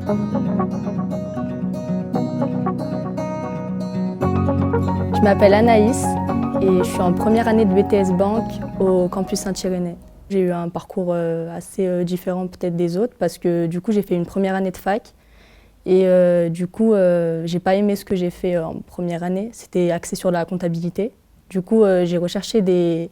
Je m'appelle Anaïs et je suis en première année de BTS Banque au campus Saint-Irénée. J'ai eu un parcours assez différent peut-être des autres parce que du coup j'ai fait une première année de fac et j'ai pas aimé ce que j'ai fait en première année. C'était axé sur la comptabilité. Du coup j'ai recherché des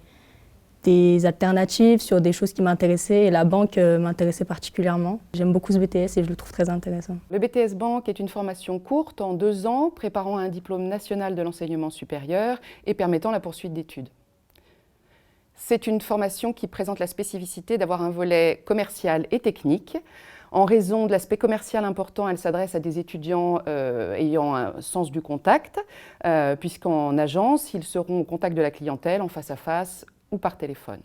alternatives sur des choses qui m'intéressaient et la banque m'intéressait particulièrement. J'aime beaucoup ce BTS et je le trouve très intéressant. Le BTS Banque est une formation courte en 2 ans, préparant à un diplôme national de l'enseignement supérieur et permettant la poursuite d'études. C'est une formation qui présente la spécificité d'avoir un volet commercial et technique. En raison de l'aspect commercial important, elle s'adresse à des étudiants ayant un sens du contact, puisqu'en agence, ils seront au contact de la clientèle en face à face ou par téléphone.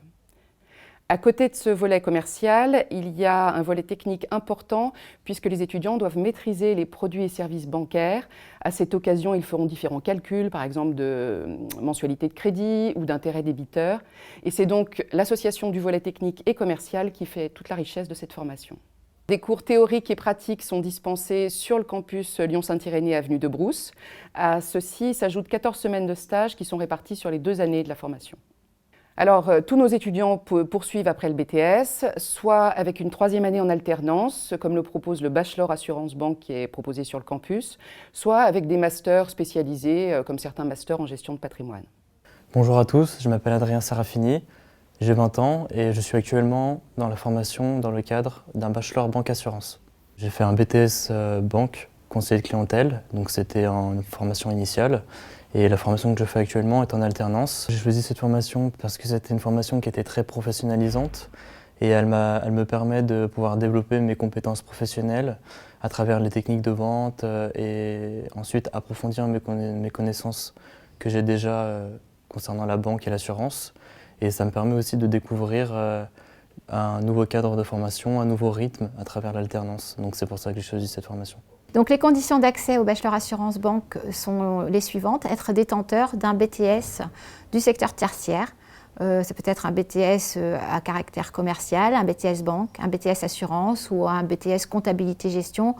À côté de ce volet commercial, il y a un volet technique important puisque les étudiants doivent maîtriser les produits et services bancaires. À cette occasion, ils feront différents calculs, par exemple de mensualité de crédit ou d'intérêt débiteur. Et c'est donc l'association du volet technique et commercial qui fait toute la richesse de cette formation. Des cours théoriques et pratiques sont dispensés sur le campus Lyon-Saint-Irénée, avenue de Brousse. À ceci s'ajoutent 14 semaines de stage qui sont réparties sur les 2 années de la formation. Alors, tous nos étudiants poursuivent après le BTS, soit avec une 3e année en alternance, comme le propose le Bachelor Assurance Banque qui est proposé sur le campus, soit avec des masters spécialisés, comme certains masters en gestion de patrimoine. Bonjour à tous, je m'appelle Adrien Sarafini, j'ai 20 ans et je suis actuellement dans la formation dans le cadre d'un Bachelor Banque Assurance. J'ai fait un BTS Banque conseiller de clientèle, donc c'était en formation initiale. Et la formation que je fais actuellement est en alternance. J'ai choisi cette formation parce que c'était une formation qui était très professionnalisante et elle me permet de pouvoir développer mes compétences professionnelles à travers les techniques de vente et ensuite approfondir mes connaissances que j'ai déjà concernant la banque et l'assurance. Et ça me permet aussi de découvrir un nouveau cadre de formation, un nouveau rythme à travers l'alternance. Donc c'est pour ça que j'ai choisi cette formation. Donc les conditions d'accès au Bachelor Assurance Banque sont les suivantes. Être détenteur d'un BTS du secteur tertiaire. Ça peut être un BTS à caractère commercial, un BTS Banque, un BTS Assurance ou un BTS Comptabilité Gestion,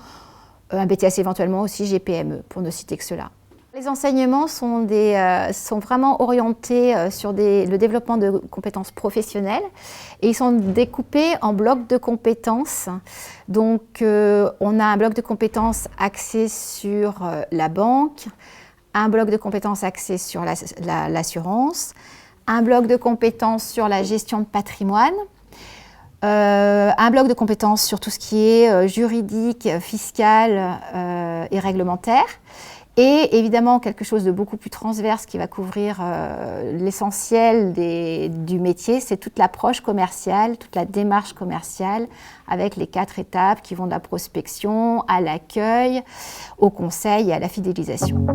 un BTS éventuellement aussi GPME, pour ne citer que cela. Les enseignements sont vraiment orientés sur le développement de compétences professionnelles et ils sont découpés en blocs de compétences. Donc on a un bloc de compétences axé sur la banque, un bloc de compétences axé sur l'assurance, un bloc de compétences sur la gestion de patrimoine, un bloc de compétences sur tout ce qui est juridique, fiscal et réglementaire. Et évidemment, quelque chose de beaucoup plus transverse qui va couvrir l'essentiel du métier, c'est toute l'approche commerciale, toute la démarche commerciale avec les 4 étapes qui vont de la prospection à l'accueil, au conseil et à la fidélisation.